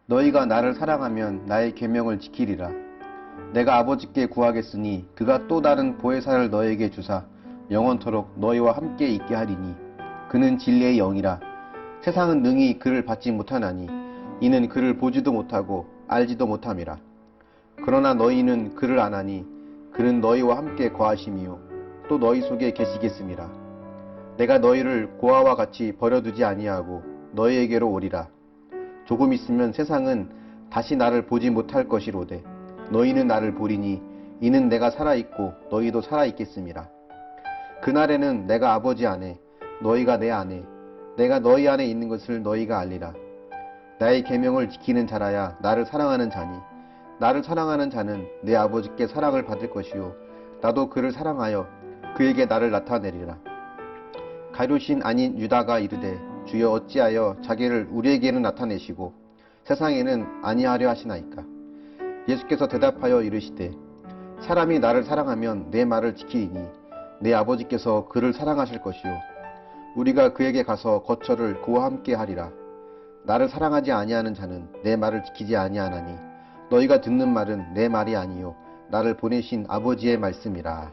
너희가 나를 사랑하면 나의 계명을 지키리라. 내가 아버지께 구하겠으니 그가 또 다른 보혜사를 너희에게 주사 영원토록 너희와 함께 있게 하리니 그는 진리의 영이라. 세상은 능히 그를 받지 못하나니 이는 그를 보지도 못하고 알지도 못함이라. 그러나 너희는 그를 아나니 그는 너희와 함께 거하심이요 또 너희 속에 계시겠음이라. 내가 너희를 고아와 같이 버려두지 아니하고 너희에게로 오리라. 조금 있으면 세상은 다시 나를 보지 못할 것이로되 너희는 나를 보리니 이는 내가 살아있고 너희도 살아있겠음이라. 그날에는 내가 아버지 안에 너희가 내 안에 내가 너희 안에 있는 것을 너희가 알리라. 나의 계명을 지키는 자라야 나를 사랑하는 자니 나를 사랑하는 자는 내 아버지께 사랑을 받을 것이요 나도 그를 사랑하여 그에게 나를 나타내리라. 가룟신 아닌 유다가 이르되 주여 어찌하여 자기를 우리에게는 나타내시고 세상에는 아니하려 하시나이까. 예수께서 대답하여 이르시되 사람이 나를 사랑하면 내 말을 지키리니 내 아버지께서 그를 사랑하실 것이요 우리가 그에게 가서 거처를 그와 함께 하리라. 나를 사랑하지 아니하는 자는 내 말을 지키지 아니하나니 너희가 듣는 말은 내 말이 아니요 나를 보내신 아버지의 말씀이라.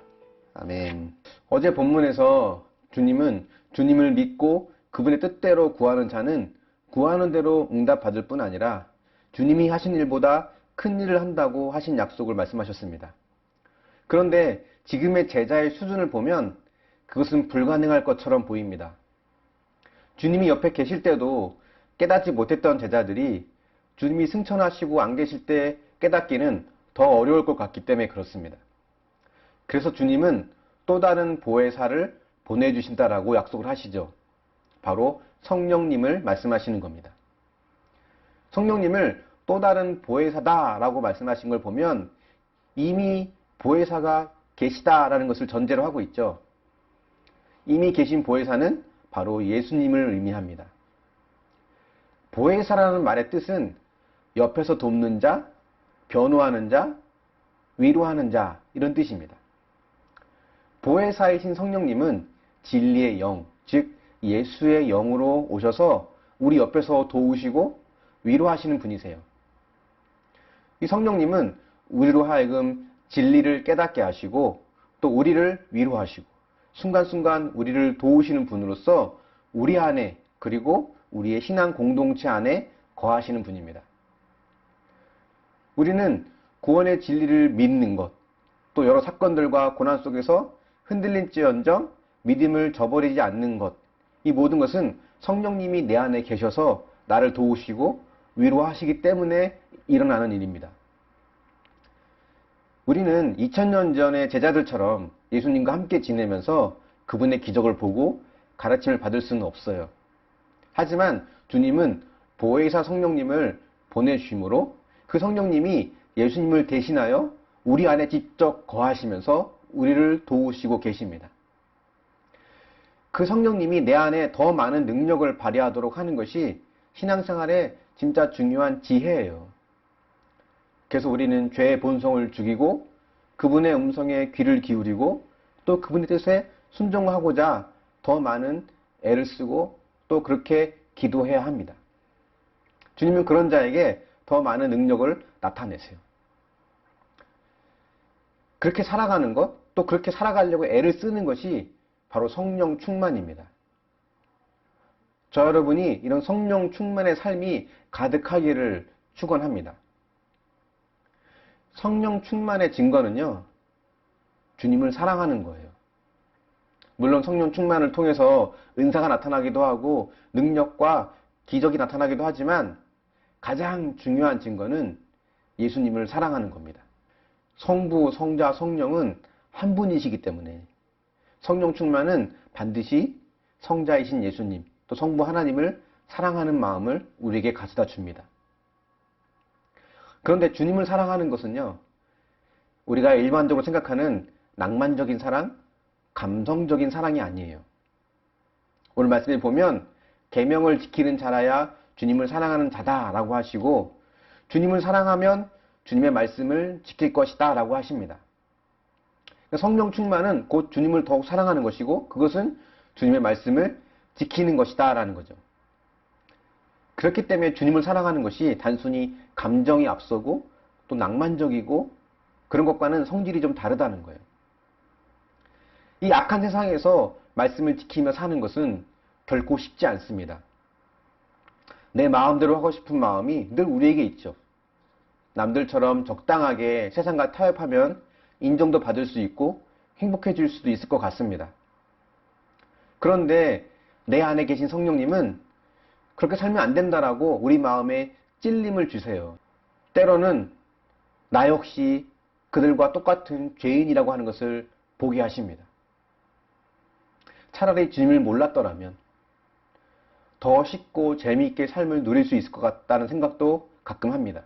아멘. 어제 본문에서 주님은 주님을 믿고 그분의 뜻대로 구하는 자는 구하는 대로 응답받을 뿐 아니라 주님이 하신 일보다 큰 일을 한다고 하신 약속을 말씀하셨습니다. 그런데 지금의 제자의 수준을 보면 그것은 불가능할 것처럼 보입니다. 주님이 옆에 계실 때도 깨닫지 못했던 제자들이 주님이 승천하시고 안 계실 때 깨닫기는 더 어려울 것 같기 때문에 그렇습니다. 그래서 주님은 또 다른 보혜사를 보내주신다라고 약속을 하시죠. 바로 성령님을 말씀하시는 겁니다. 성령님을 또 다른 보혜사다라고 말씀하신 걸 보면 이미 보혜사가 계시다라는 것을 전제로 하고 있죠. 이미 계신 보혜사는 바로 예수님을 의미합니다. 보혜사라는 말의 뜻은 옆에서 돕는 자, 변호하는 자, 위로하는 자 이런 뜻입니다. 보혜사이신 성령님은 진리의 영, 즉 예수의 영으로 오셔서 우리 옆에서 도우시고 위로하시는 분이세요. 이 성령님은 우리로 하여금 진리를 깨닫게 하시고 또 우리를 위로하시고 순간순간 우리를 도우시는 분으로서 우리 안에 그리고 우리의 신앙 공동체 안에 거하시는 분입니다. 우리는 구원의 진리를 믿는 것, 또 여러 사건들과 고난 속에서 흔들린지언정 믿음을 저버리지 않는 것, 이 모든 것은 성령님이 내 안에 계셔서 나를 도우시고 위로하시기 때문에 일어나는 일입니다. 우리는 2000년 전의 제자들처럼 예수님과 함께 지내면서 그분의 기적을 보고 가르침을 받을 수는 없어요. 하지만 주님은 보혜사 성령님을 보내주심으로 그 성령님이 예수님을 대신하여 우리 안에 직접 거하시면서 우리를 도우시고 계십니다. 그 성령님이 내 안에 더 많은 능력을 발휘하도록 하는 것이 신앙생활의 진짜 중요한 지혜예요. 그래서 우리는 죄의 본성을 죽이고 그분의 음성에 귀를 기울이고 또 그분의 뜻에 순종하고자 더 많은 애를 쓰고 또 그렇게 기도해야 합니다. 주님은 그런 자에게 더 많은 능력을 나타내세요. 그렇게 살아가는 것, 또 그렇게 살아가려고 애를 쓰는 것이 바로 성령 충만입니다. 저 여러분이 이런 성령 충만의 삶이 가득하기를 축원합니다. 성령 충만의 증거는요, 주님을 사랑하는 거예요. 물론 성령 충만을 통해서 은사가 나타나기도 하고 능력과 기적이 나타나기도 하지만 가장 중요한 증거는 예수님을 사랑하는 겁니다. 성부, 성자, 성령은 한 분이시기 때문에 성령 충만은 반드시 성자이신 예수님, 또 성부 하나님을 사랑하는 마음을 우리에게 가져다 줍니다. 그런데 주님을 사랑하는 것은요, 우리가 일반적으로 생각하는 낭만적인 사랑, 감성적인 사랑이 아니에요. 오늘 말씀에 보면 계명을 지키는 자라야 주님을 사랑하는 자다라고 하시고 주님을 사랑하면 주님의 말씀을 지킬 것이다 라고 하십니다. 성령 충만은 곧 주님을 더욱 사랑하는 것이고 그것은 주님의 말씀을 지키는 것이다 라는 거죠. 그렇기 때문에 주님을 사랑하는 것이 단순히 감정이 앞서고 또 낭만적이고 그런 것과는 성질이 좀 다르다는 거예요. 이 악한 세상에서 말씀을 지키며 사는 것은 결코 쉽지 않습니다. 내 마음대로 하고 싶은 마음이 늘 우리에게 있죠. 남들처럼 적당하게 세상과 타협하면 인정도 받을 수 있고 행복해질 수도 있을 것 같습니다. 그런데 내 안에 계신 성령님은 그렇게 살면 안 된다라고 우리 마음에 찔림을 주세요. 때로는 나 역시 그들과 똑같은 죄인이라고 하는 것을 보게 하십니다. 차라리 주님을 몰랐더라면 더 쉽고 재미있게 삶을 누릴 수 있을 것 같다는 생각도 가끔 합니다.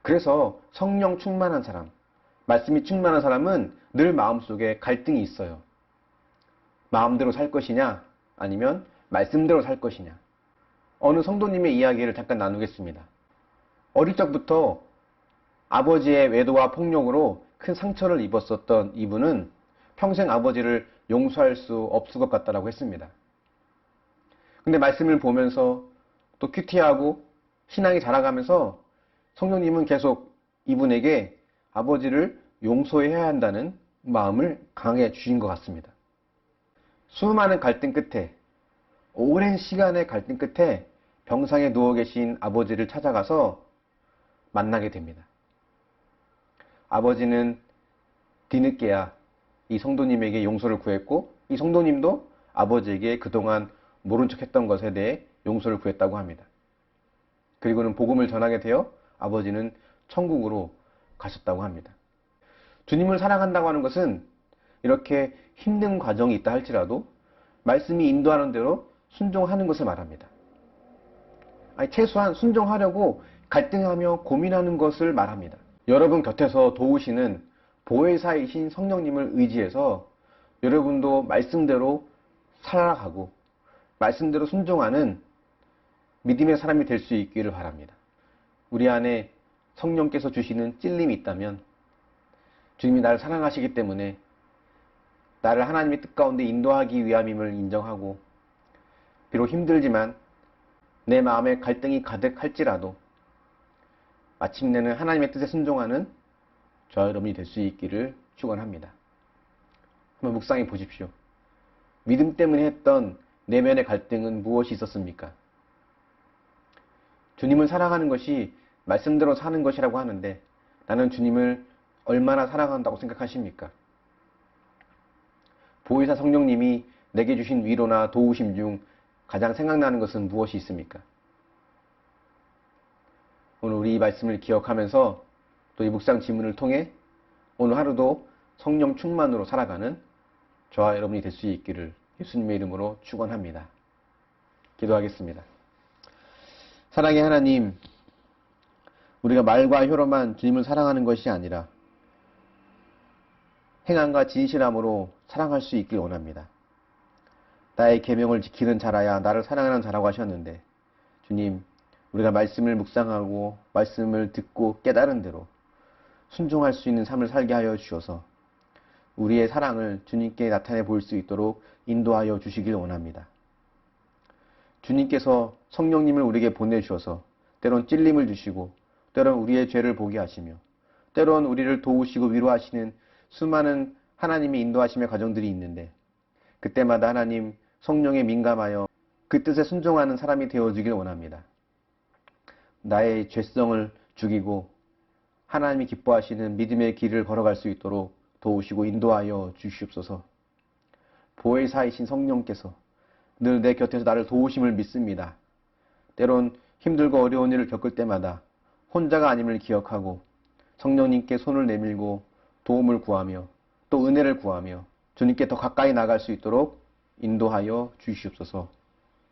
그래서 성령 충만한 사람, 말씀이 충만한 사람은 늘 마음속에 갈등이 있어요. 마음대로 살 것이냐 아니면 말씀대로 살 것이냐. 어느 성도님의 이야기를 잠깐 나누겠습니다. 어릴 적부터 아버지의 외도와 폭력으로 큰 상처를 입었었던 이분은 평생 아버지를 용서할 수 없을 것 같다고 했습니다. 근데 말씀을 보면서 또 큐티하고 신앙이 자라가면서 성령님은 계속 이분에게 아버지를 용서해야 한다는 마음을 강하게 주신 것 같습니다. 수많은 갈등 끝에, 오랜 시간의 갈등 끝에 병상에 누워 계신 아버지를 찾아가서 만나게 됩니다. 아버지는 뒤늦게야 이 성도님에게 용서를 구했고 이 성도님도 아버지에게 그동안 모른 척했던 것에 대해 용서를 구했다고 합니다. 그리고는 복음을 전하게 되어 아버지는 천국으로 가셨다고 합니다. 주님을 사랑한다고 하는 것은 이렇게 힘든 과정이 있다 할지라도 말씀이 인도하는 대로 순종하는 것을 말합니다. 아니, 최소한 순종하려고 갈등하며 고민하는 것을 말합니다. 여러분 곁에서 도우시는 보혜사이신 성령님을 의지해서 여러분도 말씀대로 살아가고 말씀대로 순종하는 믿음의 사람이 될 수 있기를 바랍니다. 우리 안에 성령께서 주시는 찔림이 있다면 주님이 나를 사랑하시기 때문에 나를 하나님의 뜻 가운데 인도하기 위함임을 인정하고 비록 힘들지만 내 마음에 갈등이 가득할지라도 마침내는 하나님의 뜻에 순종하는 저와 여러분이 될 수 있기를 축원합니다. 한번 묵상해 보십시오. 믿음 때문에 했던 내면의 갈등은 무엇이 있었습니까? 주님을 사랑하는 것이 말씀대로 사는 것이라고 하는데 나는 주님을 얼마나 사랑한다고 생각하십니까? 보혜사 성령님이 내게 주신 위로나 도우심 중 가장 생각나는 것은 무엇이 있습니까? 오늘 우리 이 말씀을 기억하면서 또 이 묵상 지문을 통해 오늘 하루도 성령 충만으로 살아가는 저와 여러분이 될 수 있기를 예수님의 이름으로 축원합니다. 기도하겠습니다. 사랑의 하나님, 우리가 말과 혀로만 주님을 사랑하는 것이 아니라 행함과 진실함으로 사랑할 수 있길 원합니다. 나의 계명을 지키는 자라야 나를 사랑하는 자라고 하셨는데 주님, 우리가 말씀을 묵상하고 말씀을 듣고 깨달은 대로 순종할 수 있는 삶을 살게 하여 주셔서 우리의 사랑을 주님께 나타내 볼 수 있도록 인도하여 주시길 원합니다. 주님께서 성령님을 우리에게 보내주셔서 때론 찔림을 주시고 때론 우리의 죄를 보게 하시며 때론 우리를 도우시고 위로하시는 수많은 하나님의 인도하심의 과정들이 있는데 그때마다 하나님 성령에 민감하여 그 뜻에 순종하는 사람이 되어주길 원합니다. 나의 죄성을 죽이고 하나님이 기뻐하시는 믿음의 길을 걸어갈 수 있도록 도우시고 인도하여 주시옵소서. 보혜사이신 성령께서 늘 내 곁에서 나를 도우심을 믿습니다. 때론 힘들고 어려운 일을 겪을 때마다 혼자가 아님을 기억하고 성령님께 손을 내밀고 도움을 구하며 또 은혜를 구하며 주님께 더 가까이 나갈 수 있도록 인도하여 주시옵소서.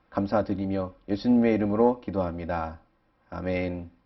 감사드리며 예수님의 이름으로 기도합니다. 아멘.